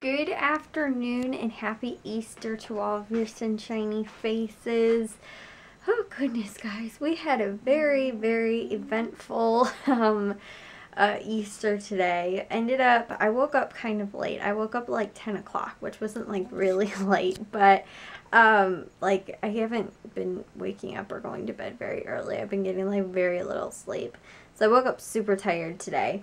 Good afternoon and happy Easter to all of your sunshiny faces. Oh goodness, guys, we had a very, very eventful Easter today. I woke up kind of late. I woke up like 10 o'clock, which wasn't like really late, but like I haven't been waking up or going to bed very early. I've been getting like very little sleep. So I woke up super tired today.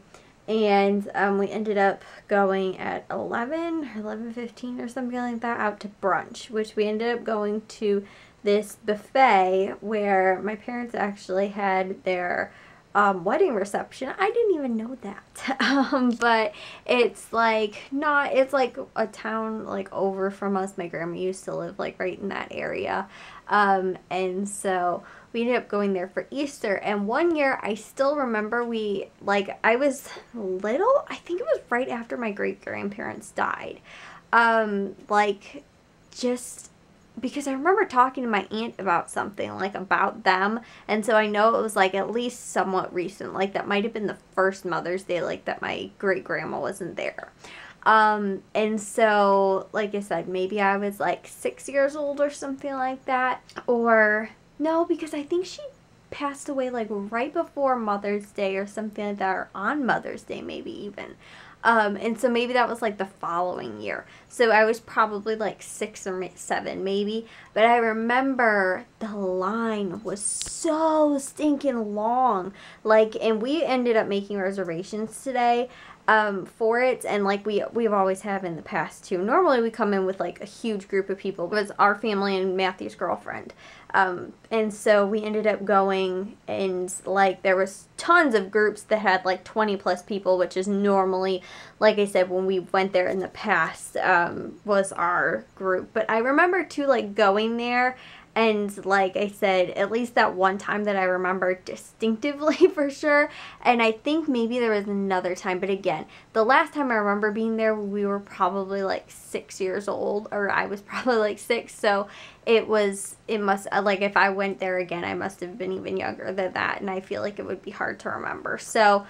And we ended up going at 11 or 11:15 or something like that out to brunch, which we ended up going to this buffet where my parents actually had their wedding reception. I didn't even know that. But it's like it's like a town like over from us. My grandma used to live like right in that area. And so we ended up going there for Easter. And one year I still remember I was little. I think it was right after my great-grandparents died. Just because I remember talking to my aunt about something, like about them, and so I know it was like at least somewhat recent, like that might have been the first Mother's Day, like that my great-grandma wasn't there. And so, like I said, maybe I was like 6 years old or something like that, or no, because I think she passed away like right before Mother's Day or something like that, or on Mother's Day maybe even. And so maybe that was like the following year. So I was probably like 6 or 7 maybe. But I remember the line was so stinking long. And we ended up making reservations today for it. And like we've always have in the past too. Normally we come in with like a huge group of people. It was our family and Matthew's girlfriend. And so we ended up going, and like there was tons of groups that had like 20 plus people, which is normally, like I said, when we went there in the past, was our group. But I remember too, like going there, and like I said, at least that one time that I remember distinctively for sure. And I think maybe there was another time, but again, the last time I remember being there, we were probably like 6 years old, or I was probably like 6. So it must, like if I went there again, I must have been even younger than that. And I feel like it would be hard to remember. So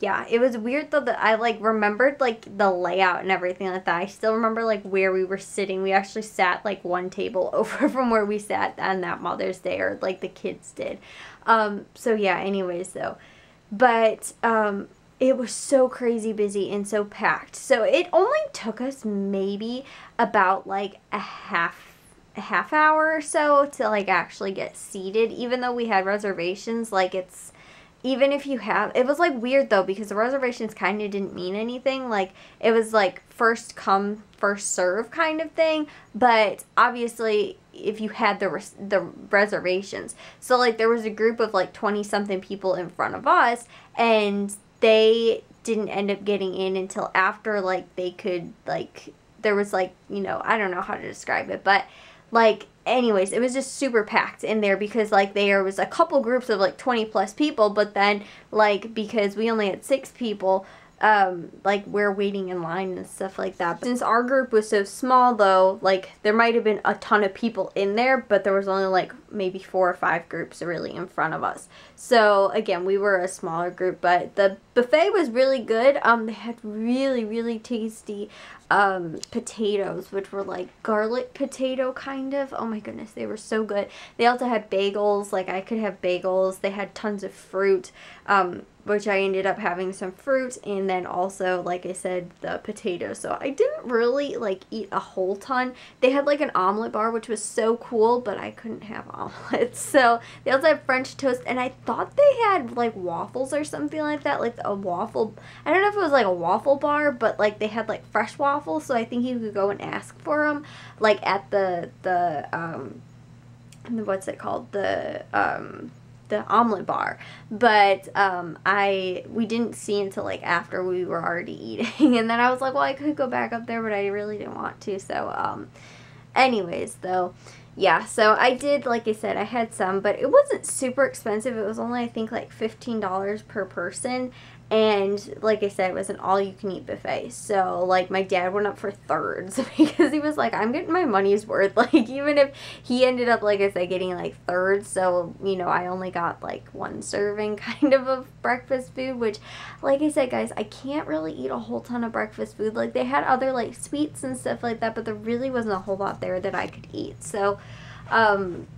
yeah, it was weird though that I like remembered like the layout and everything like that. I still remember like where we were sitting. We actually sat like one table over from where we sat on that Mother's Day, or like the kids did. So yeah, anyways though, but it was so crazy busy and so packed. So it only took us maybe about like a half hour or so to like actually get seated, even though we had reservations. Like even if you have, it was like weird though, because the reservations kind of didn't mean anything. Like it was like first come first serve kind of thing, but obviously if you had the reservations, so like there was a group of like 20 something people in front of us, and they didn't end up getting in until after like they could, like there was like, I don't know how to describe it, but like anyways, it was just super packed in there, because like there was a couple groups of like 20 plus people, but then like because we only had 6 people, like we're waiting in line and stuff like that. But since our group was so small though, like there might have been a ton of people in there, but there was only like maybe 4 or 5 groups really in front of us. So again, we were a smaller group, but the buffet was really good. They had really, really tasty potatoes, which were like garlic potato kind of. Oh my goodness, they were so good. They also had bagels, like I could have bagels. They had tons of fruit, which I ended up having some fruit, and then also, like I said, the potatoes. So I didn't really like eat a whole ton. They had like an omelet bar, which was so cool, but I couldn't have omelets. So they also had French toast, and I thought they had like waffles or something like that, like a waffle. I don't know if it was like a waffle bar, but like they had like fresh waffles. So I think you could go and ask for them, like at the what's it called, the omelet bar. But we didn't see until like after we were already eating, and then I was like, well, I could go back up there, but I really didn't want to. So anyways though, yeah, so I did, like I said, I had some, but it wasn't super expensive. It was only, I think, like $15 per person. And like I said, it was an all-you-can-eat buffet. So, like, my dad went up for thirds because he was like, I'm getting my money's worth. Like, even if he ended up, like I said, getting, like, thirds. So, you know, I only got, like, one serving kind of breakfast food, which, like I said, guys, I can't really eat a whole ton of breakfast food. Like, they had other, like, sweets and stuff like that, but there really wasn't a whole lot there that I could eat. So,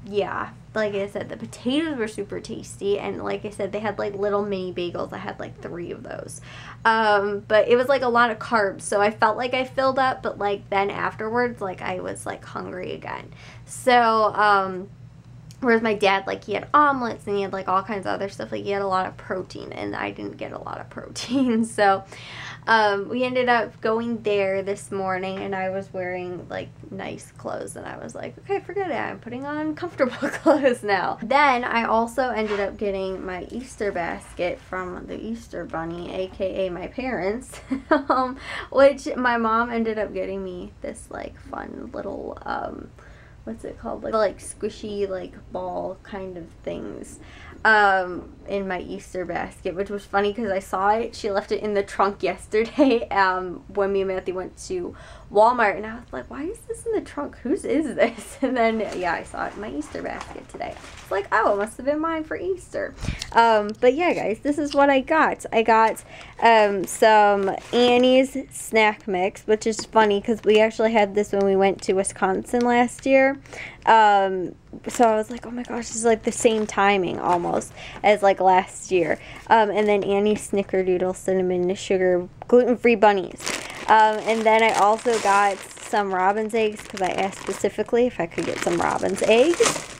yeah, like I said, the potatoes were super tasty, and like I said, they had like little mini bagels. I had like 3 of those, but it was like a lot of carbs, so I felt like I filled up, but like then afterwards, like I was like hungry again. So, whereas my dad, like, he had omelets and he had like all kinds of other stuff, like he had a lot of protein, and I didn't get a lot of protein. So we ended up going there this morning, and I was wearing like nice clothes, and I was like, okay, forget it, I'm putting on comfortable clothes now. Then I also ended up getting my Easter basket from the Easter Bunny, aka my parents, which my mom ended up getting me this like fun little what's it called, like squishy like ball kind of things in my Easter basket, which was funny because I saw it. She left it in the trunk yesterday when me and Matthew went to Walmart, and I was like, why is this in the trunk? Whose is this? And then, yeah, I saw it in my Easter basket today. It's like, oh, it must have been mine for Easter. But yeah, guys, this is what I got. I got some Annie's snack mix, which is funny because we actually had this when we went to Wisconsin last year. So I was like, oh my gosh, this is like the same timing almost as like last year. And then Annie's Snickerdoodle Cinnamon Sugar Gluten-Free Bunnies. And then I also got some robin's eggs because I asked specifically if I could get some robin's eggs.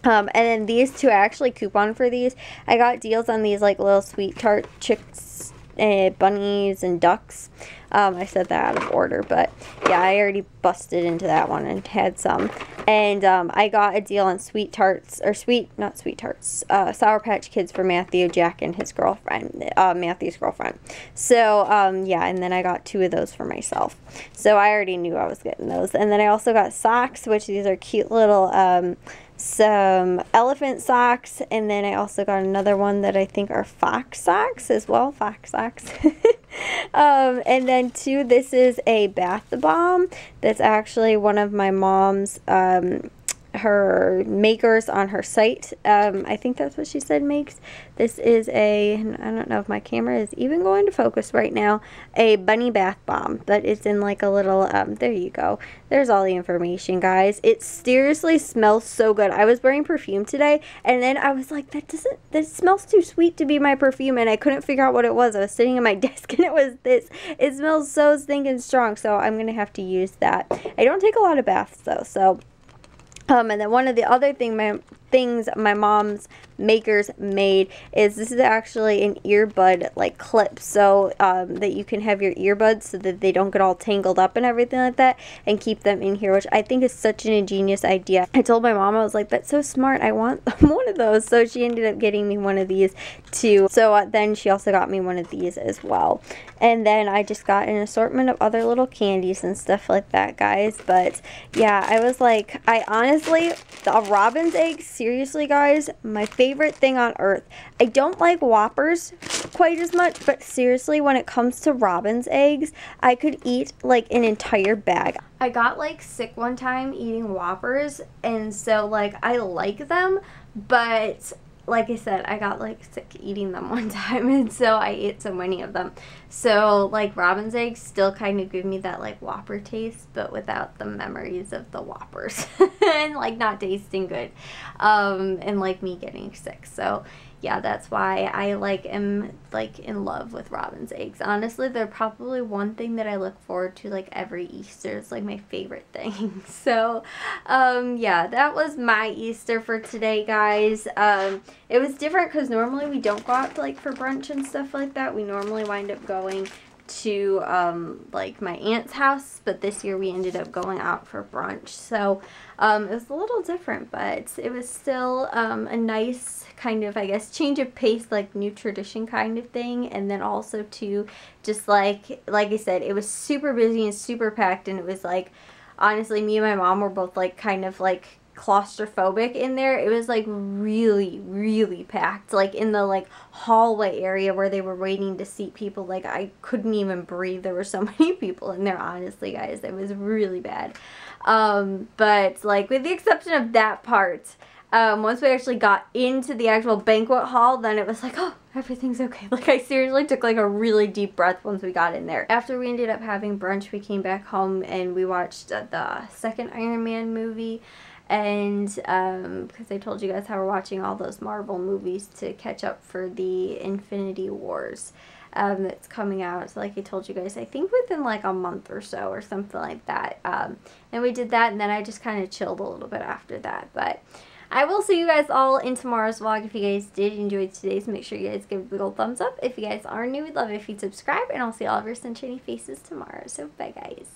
And then these two, I actually coupon for these. I got deals on these like little sweet tart chicks, bunnies and ducks. I said that out of order, but yeah, I already busted into that one and had some. And I got a deal on sweet tarts, or not sweet tarts, Sour Patch Kids for Matthew, Jack, and his girlfriend, Matthew's girlfriend. So, yeah, and then I got 2 of those for myself. So I already knew I was getting those. And then I also got socks, which these are cute little some elephant socks, and then I also got another one that I think are fox socks as well, fox socks. And then 2, this is a bath bomb that's actually one of my mom's her makers on her site. I think that's what she said makes. This is a, I don't know if my camera is even going to focus right now, a bunny bath bomb, but it's in like a little, there you go. There's all the information, guys. It seriously smells so good. I was wearing perfume today, and then I was like, that smells too sweet to be my perfume, and I couldn't figure out what it was. I was sitting at my desk, and it was this. It smells so stinking strong, so I'm going to have to use that. I don't take a lot of baths, though, so and then one of the other things my mom's makers made is, this is actually an earbud like clip, so that you can have your earbuds so that they don't get all tangled up and everything like that, and keep them in here, which I think is such an ingenious idea. I told my mom, I was like, that's so smart, I want one of those. So she ended up getting me one of these too. So then she also got me one of these as well. And then I just got an assortment of other little candies and stuff like that, guys. But yeah, I was like, I honestly, the robin's eggs, seriously, guys, my favorite thing on earth. I don't like Whoppers quite as much, but seriously, when it comes to robin's eggs, I could eat like an entire bag. I got like sick one time eating Whoppers, and so like I like them, but like I said, I got like sick eating them one time, and so I ate so many of them. So like robin's eggs still kind of give me that like Whopper taste, but without the memories of the Whoppers and like not tasting good, and like me getting sick. So yeah, that's why I like am like in love with robin's eggs. Honestly, they're probably one thing that I look forward to like every Easter. It's like my favorite thing. So yeah, that was my Easter for today, guys. It was different because normally we don't go out to, like for brunch and stuff like that. We normally wind up going to like my aunt's house, but this year we ended up going out for brunch. So it was a little different, but it was still a nice kind of, I guess, change of pace, like new tradition kind of thing. And then also to just like I said, it was super busy and super packed, and it was like, honestly, me and my mom were both like kind of like claustrophobic in there. It was like really, really packed. Like in the like hallway area where they were waiting to seat people, like I couldn't even breathe. There were so many people in there, honestly, guys. It was really bad. But like with the exception of that part, once we actually got into the actual banquet hall, then it was like, oh, everything's okay. Like, I seriously took, like, a really deep breath once we got in there. After we ended up having brunch, we came back home and we watched the second Iron Man movie. And, because I told you guys how we're watching all those Marvel movies to catch up for the Infinity Wars. That's coming out, so like I told you guys, I think within like a month or so or something like that. And we did that, and then I just kind of chilled a little bit after that. But I will see you guys all in tomorrow's vlog. If you guys did enjoy today's, make sure you guys give a big old thumbs up. If you guys are new, we'd love it if you'd subscribe, and I'll see all of your sunshiny faces tomorrow. So bye, guys.